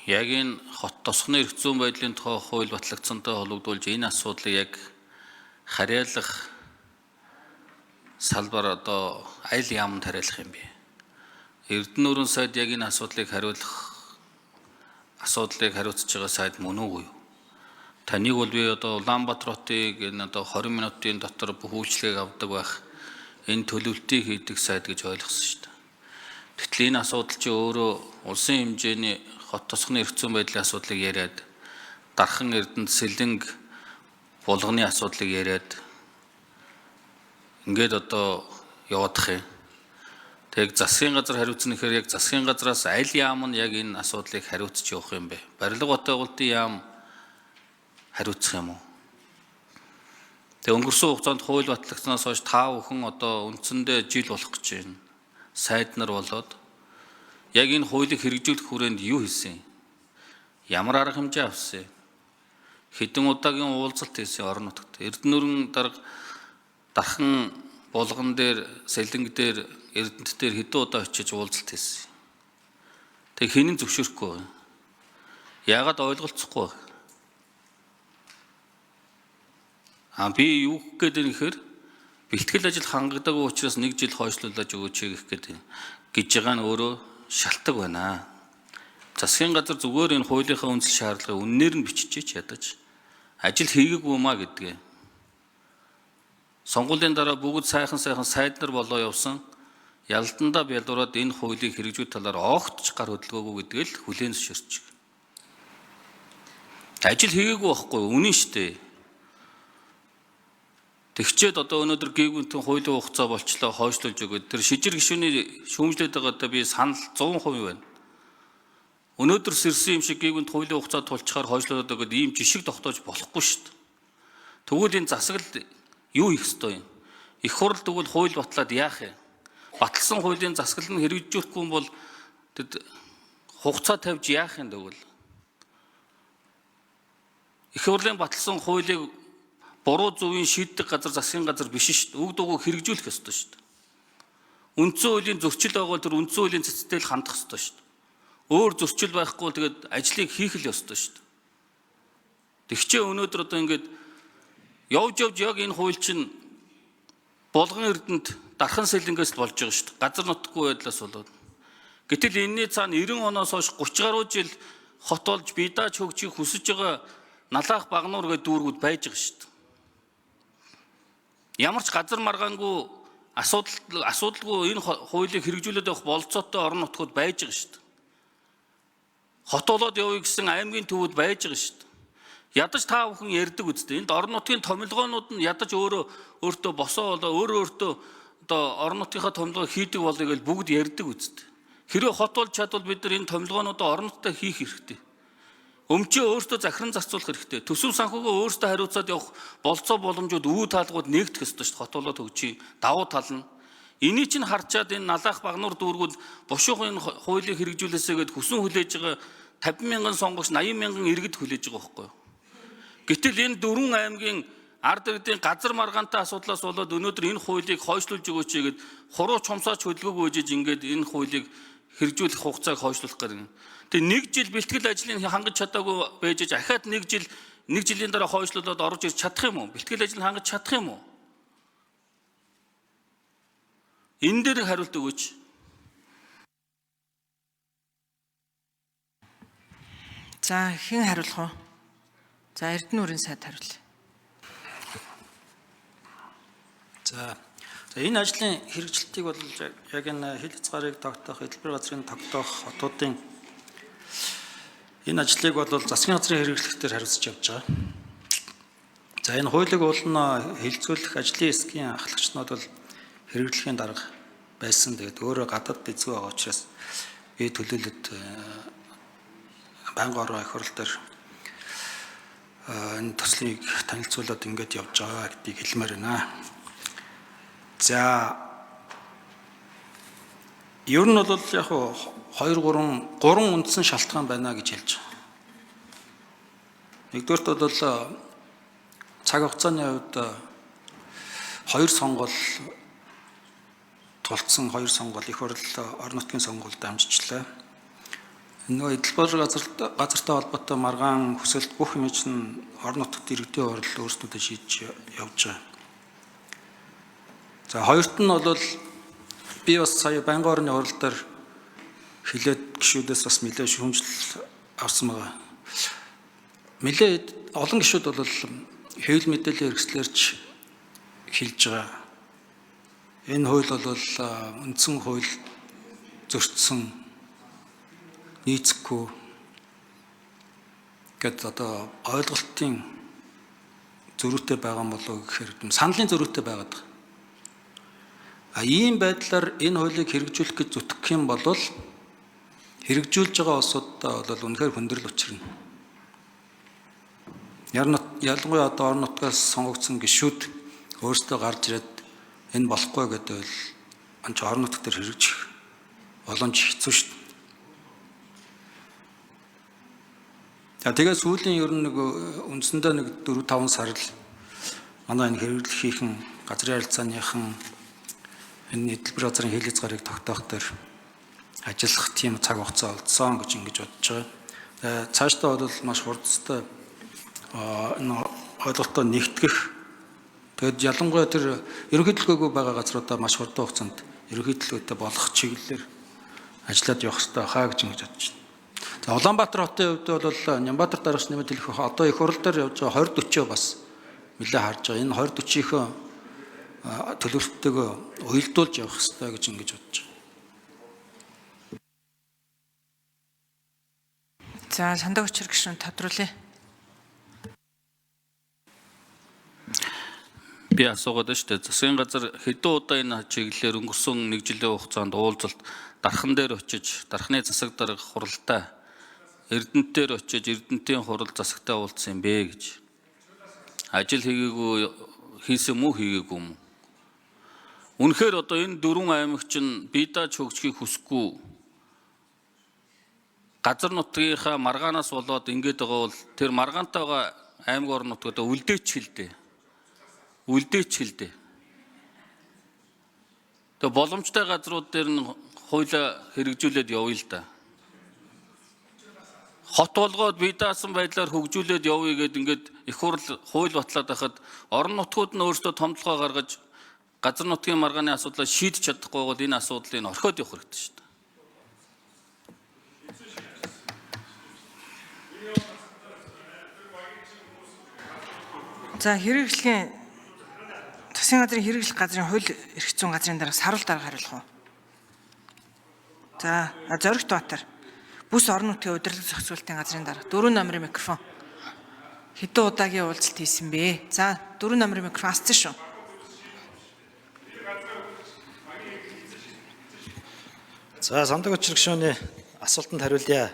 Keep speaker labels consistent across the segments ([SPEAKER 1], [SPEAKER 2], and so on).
[SPEAKER 1] яг энэ хот тосгоны эрх зүйн байдлын тухай хууль батлагдсантай холбогдуулж энэ асуудлыг яг хариалах салбар одоо аль яамд хариалах юм бэ? Эрдэнэ өрийн сайд яг энэ асуудлыг хариуцж байгаа сайд мөн үгүй юу? Таныг бол би одоо Улаанбаатар хотыг энэ одоо 20 минутын дотор бүх үйлчлэгийг авдаг байх энэ төлөвлөлтийг хийдэг сайд гэж ойлгосон шүү дээ. Гэтэл энэ асуудал чи өөрөө улсын хэмжээний хот тосгоны эрх зүйн байдлын асуудлыг яриад, дархан эрдэнэт сэлэнг булганы асуудлыг яриад ингээд одоо яваадах юм. Тэг засгийн газар хариуцна гэхээр яг засгийн газраас аль яам нь яг энэ асуудлыг хариуцж явах юм бэ? Барилга байгуулалтын яам хариуцах юм уу? Тэг өнгөрсөн хугацаанд хууль батлагдсанаас хойш та бүхэн одоо үндсэндээ жил болох гэж байна. Сайд нар болоод яг энэ хуулийг хэрэгжүүлэх хүрээнд юу хийсэн? Ямар арга хэмжээ авсан? Хэдэн удаагийн уулзалт хийсэн орон нутагт? Эрдэнэ өрийн дархан булган дээр, сэлэнг дээр, эрдэнэт дээр хэдэн удаа очиж уулзалт хийсэн? Тэг хинэн зөвшөөрөхгүй. Яагаад ойлголцохгүй? Би юу гэх гээд нэхэр бэлтгэл ажил хангадаг учраас 1 жил хойшлуулж өгөөч гэх гээд гэж байгаа нь өөрөө шалтгаан байна. Засгийн газар зүгээр энэ хуулийнхаа үндсэл шаардлагыг үннээр нь бичиж ядаж ажил хийгээгүй маа гэдгээ. Сонгуулийн дараа бүгд сайхан сайд нар болоо явсан. Ялдандаа бялуураад энэ хуулийг хэрэгжүүлэх талаар огтч гар хөдлөгөөгүй гэдгээ л хүлээн зөвшөөрч. Ажил хийгээгүй байхгүй үнэн шүү дээ. Тэгчээд одоо өнөөдөр гэгүнтэн хуулийн хугацаа болчлоо хойшлуулж өгөөд тэр шижир гишүүний шүүмжлээд байгаадаа би санал 100% байна. Өнөөдөр сэрсэн юм шиг гэгүнт хуулийн хугацаа тулчаар хойшлуулад өгөөд ийм жишг тогтоож болохгүй шүү дээ. Тэгвэл энэ засаглал юу хийх ёстой юм? Их хурл тэгвэл хууль батлаад яах юм? Батлсан хуулийн засаглал нь хэрэгжүүлэхгүй юм бол хугацаа тавьж яах юм тэгвэл? Их хурлын батлсан хуулийг буруу зөвийн шийддэг газар засгийн газар биш шүү дээ. Үг дугуй хэрэгжүүлэх ёстой шүү дээ. Үндсэн хуулийн зөрчил байгаа бол тэр үндсэн хуулийн цэцтэй л хандах ёстой шүү дээ. Өөр зөрчил байхгүй бол тэгээд ажлыг хийх л ёстой шүү дээ. Тэгчээ өнөөдөр одоо ингээд явж яг энэ хууль чинь булган эрдэнэт дархан сэлэнгээс л болж байгаа шүү дээ. Газар нутгийн байдлаас болоод. Гэтэл энэний цаана 90 оноос хойш 30 гаруй жил хот болж бидаач хөгжих хүсэж байгаа налаах багнуур гэдэг дүүргүүд байж байгаа шүү дээ. Ямар ч газар маргаангүй асуудалгүй энэ хуулийг хэрэгжүүлээд явах болцоотой орон нутгууд байж байгаа шүү дээ. Хот болоод явъя гэсэн аймгийн төвүүд байж байгаа шүү дээ. Ядаж та бүхэн ярьдаг үстэй. Энд орон нутгийн томилгоонууд нь ядаж өөртөө босоо болоо өөртөө одоо орон нутгийнхаа томилгоо хийдэг болыг л бүгд ярьдаг үстэй. Хэрэв хот болж чадвал бид нар энэ томилгоонуудаа орон нутгад хийх хэрэгтэй. Өмчөө өөртөө захиран зарцуулах хэрэгтэй. Төсөв санхугаа өөртөө хариуцаад явах болцоо боломжууд үе таалгууд нэгдэх ёстой шүү дээ. Хот болоод хөгжиж давуу тал нь. Энийг чинь харчаад энэ налаах багнуур дүүргүүд бушуух энэ хуулийг хэрэгжүүлээсээ гэд хүсэн хүлээж байгаа 50 мянган сонгогч 80 мянган иргэд хүлээж байгаа байхгүй юу? Гэтэл энэ 4 аймгийн ард иргэдийн газар маргаантай асуудлаас болоод өнөөдөр энэ хуулийг хойшлуулж өгөөч гэд хуруу чумсаач хөдөлгөөг өгөөж ингээд энэ хуулийг хэрэгжүүлэх хугацааг хойшлуулах гэдэг. Тэгээ 1 жил бэлтгэл ажлыг хангаж чадаагүй байж ахаад 1 жилийн дараа хойшлуулад орж ирж чадах юм уу? Бэлтгэл ажил хангаж чадах юм уу? Энэ дээр хариулт өгөөч.
[SPEAKER 2] За хэн хариулах вэ? За Эрдэнэ өрийн сайд хариулъя.
[SPEAKER 3] За энэ ажлын хэрэгжилтийг бол яг энэ хил хязгаарыг тогтоох, эдэлбэр газрын тогтоох хотуудын энэ ажлыг бол засгийн газрын хэрэглэхээр хариуцж явж байгаа. За энэ хуулийг уулна хилцүүлэх ажлын эсгийн ахлагчнууд бол хэрэглэхийн дарга байсан. Тэгээд өөрөө гадаад эзгүй байгаа учраас би төлөөлөлд байнгын орон их хурл дээр энэ төслийг танилцуулаад ингэж явж байгаа гэдгийг хэлмээр байна. За ер нь бол яг 2-3 үндсэн шалтгаан байна гэж хэлж байгаа. Нэгдүгээрт бол цаг хугацааны хувьд 2 сонгуул тулцсан 2 сонгуул их хурл орон нутгийн сонгуульд амжичлаа. Нөгөө эдэлбар газартай холбоотой маргаан хүсэлт бүх юм чинь орон нутагт иргэдийн хурал өөрсдөө шийдэж явж байгаа. За хоёрт нь бол би бас сая байнгын орны хурал дээр хилээд гишүүдээс бас нэлээд шүүмжлэл авсан байгаа. Нэлээд олон гишүүд бол хэвлэл мэдээллийн хэрэгслэрч хэлж байгаа. Энэ хууль бол үндсэн хууль зөрчсөн нийцэхгүй гэдэг одоо ойлголтын зөрүүтэй байгаа юм болов гэхээр саналын зөрүүтэй байгаад байгаа. Ийм байдлаар энэ хуулийг хэрэгжүүлэх гэж зүтгэх юм бол хэрэгжүүлж байгаа улсуудаа бол үнэхээр хүндрэл учирна. Ялангуяа одоо орон нутгаас сонгогдсон гишүүд өөрсдөө гарч ирээд энэ болохгүй гэдэг бол анч орон нутгад хэрэгжих боломж хэцүү шүү дээ. Тэгээ сүүлийн ер нь үндсэндээ 4-5 сар л манай энэ хэрэглэхийн газрын харилцааныхан энэ эдэлбэр газрын хил хязгаарыг тогтоох дээр ажиллах тийм цаг хугацаа олдсон гэж ингэж бодож байгаа. Цаашдаа бол маш хурдтай энэ ойлголтоо нэгтгэх. Тэгэд ялангуяа тэр ерөнхийдөлгөөгүй байгаа газруудаа маш хурдан хугацаанд ерөнхийдөлгөөтэй болох чиглэлээр ажиллаад явах хэрэгтэй хаа гэж ингэж бодож байна. За Улаанбаатар хотын хувьд бол Нямбатар дараагч нэмэлт хэлэх одоо их хурал дээр явж байгаа 20-40 бас нэлээд харж байгаа. Энэ 20-40-ийнхөө төлөвлөлттэйг уялдуулж явах хэрэгтэй гэж ингэж бодож байна.
[SPEAKER 2] За сандаа учир гишүүн тодруулъя.
[SPEAKER 1] Би асуугаад байна шүү дээ. Засгийн газар хэдэн удаа энэ чиглэлээр өнгөрсөн 1 жилийн хугацаанд уулзалт дархан дээр очиж дархны засаг дарга хуралтай Эрдэнэтээр очиж Эрдэнэтийн хурал засагтай уулзсан юм бэ гэж. Ажил хийсэн мүү хийгээгүй юм. Үнэхээр одоо энэ 4 аймаг чинь бие дааж хөгжихийг хүсэхгүй газар нутгийнхаа маргаанаас болоод ингэж байгаа бол тэр маргаантай байгаа аймаг орон нутгуудаа үлдээч хэлдэ. Тэгээ боломжтой газрууд дээр нь хуулиа хэрэгжүүлээд явъя л да. Хот болгоод бие даасан байдлаар хөгжүүлээд явъя гэд ингээд их хурл хууль батлаад байхад орон нутгууд нь өөрсдөө томдлогоо гаргаж газар нутгийн маргааны асуудлаа шийдэж чадахгүй бол энэ асуудлыг орхиод явах хэрэгтэй шүү дээ.
[SPEAKER 2] За хэрэглэхийн засгийн газрын хэрэглэх газрын хууль эрх зүйн газрын дарга саруул дарга хариулах уу? За Зоригт Баатар бүс орон нутгийн удирдлага зохицуулалтын газрын дарга 4 номерын микрофон. Хэдэн удаагийн уулзалт хийсэн бэ? За 4 номерын микрофон асцсан шүү.
[SPEAKER 4] За сандаа учир гишүүний асуултанд хариулъя.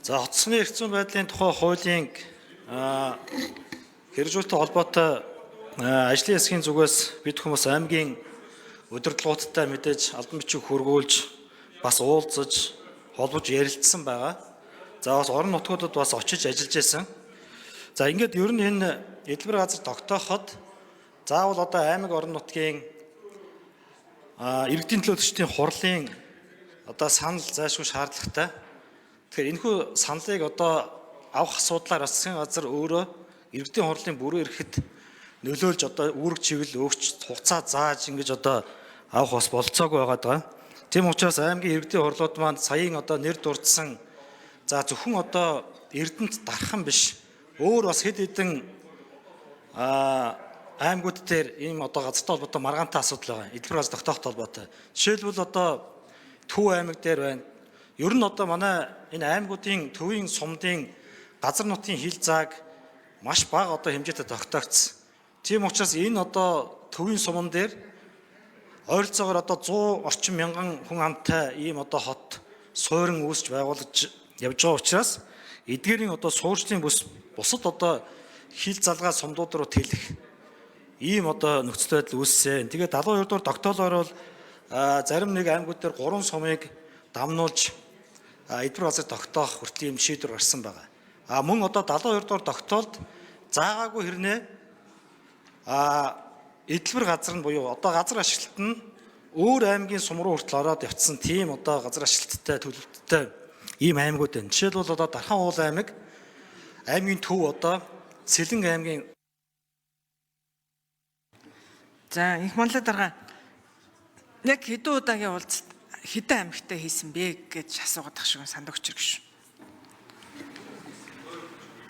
[SPEAKER 4] За хотсны эрх зүйн байдлын тухай хуулийн хэрэгжүүлэлттэй холбоотой ажлын хэсгийн зүгээс бид хүмүүс аймгийн удирдлагуудтай мэдээж албан бичиг хөргүүлж бас уулзаж холбож ярилцсан байгаа. За бас орон нутгуудад бас очиж ажиллаж байсан. За ингээд ер нь энэ эдэлбэр газар тогтооход заавал одоо аймаг орон нутгийн иргэдийн төлөөлөгчдийн хурлын одоо санал зайлшгүй шаардлагатай. Тэгэхээр энэхүү саналыг одоо авах асуудлаар засгийн газар өөрөө иргэдийн хурлын бүрэн эрхэд нөлөөлж одоо үүрэг чиглэл өгч хугацаа зааж ингэж одоо авах бас болцоогүй байгаа. Тийм учраас аймгийн иргэдийн хурлууд маань саяын одоо нэр дурдсан за зөвхөн одоо Эрдэнэт дархан биш өөр бас хэд хэдэн аймагуд дээр ийм одоо газартай холбоотой маргаантай асуудал байгаа. Эдгээр бас тогтоохтой холбоотой. Жишээлбэл одоо Төв аймаг дээр байна. Ер нь одоо манай энэ аймагуудын төвийн сумдын газар нутгийн хил зааг маш бага одоо хэмжээтэй тогтоогдсон. Тийм учраас энэ одоо төвийн суман дээр ойролцоогоор одоо 100 орчим мянган хүн амтай ийм одоо хот суурин үүсч байгуулж явж байгаа учраас эдгээрийн одоо суурьчдын бусад одоо хил залгаа сумдууд руу тэлэх ийм одоо нөхцөл байдал үүссэн. Тэгээд 72 дугаар тогтоолоор бол зарим нэг аймагуд дээр 3 сумыг дамнуулж эдгээр газар тогтоох хүртэл ийм шийдвэр гарсан байгаа. Мөн одоо 72 дугаар тогтоолд заагаагүй хэрнээ эдэлбэр газар нь буюу одоо газар ашиглалт нь өөр аймгийн сум руу хүртэл ороод явцсан тийм одоо газар ашиглалттай төлөвлөлттэй ийм аймагуд байна. Жишээлбэл одоо Дархан уул аймгийн төв одоо Сэлэн аймгийн.
[SPEAKER 2] За их манлай дарга яг хэдэн удаагийн уулзалт хэдэн аймагтай хийсэн бэ гэж асуугаад ах шиг санд өгч ирэх шүү.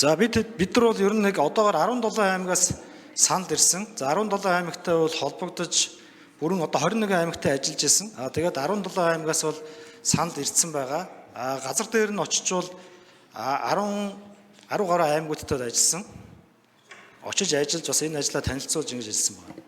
[SPEAKER 4] За бид нар бол ер нь нэг одоогоор 17 аймагаас санд ирсэн. За 17 аймагтай бол холбогдож бүрэн одоо 21 аймагтай ажиллаж исэн. Тэгээд 17 аймагаас бол санд ирсэн байгаа. Газар дээр нь очичвол 10 гаруй аймагуудтай ажилласан. Очиж ажиллаж бас энэ ажлаа танилцуулж ингэж хэлсэн байна.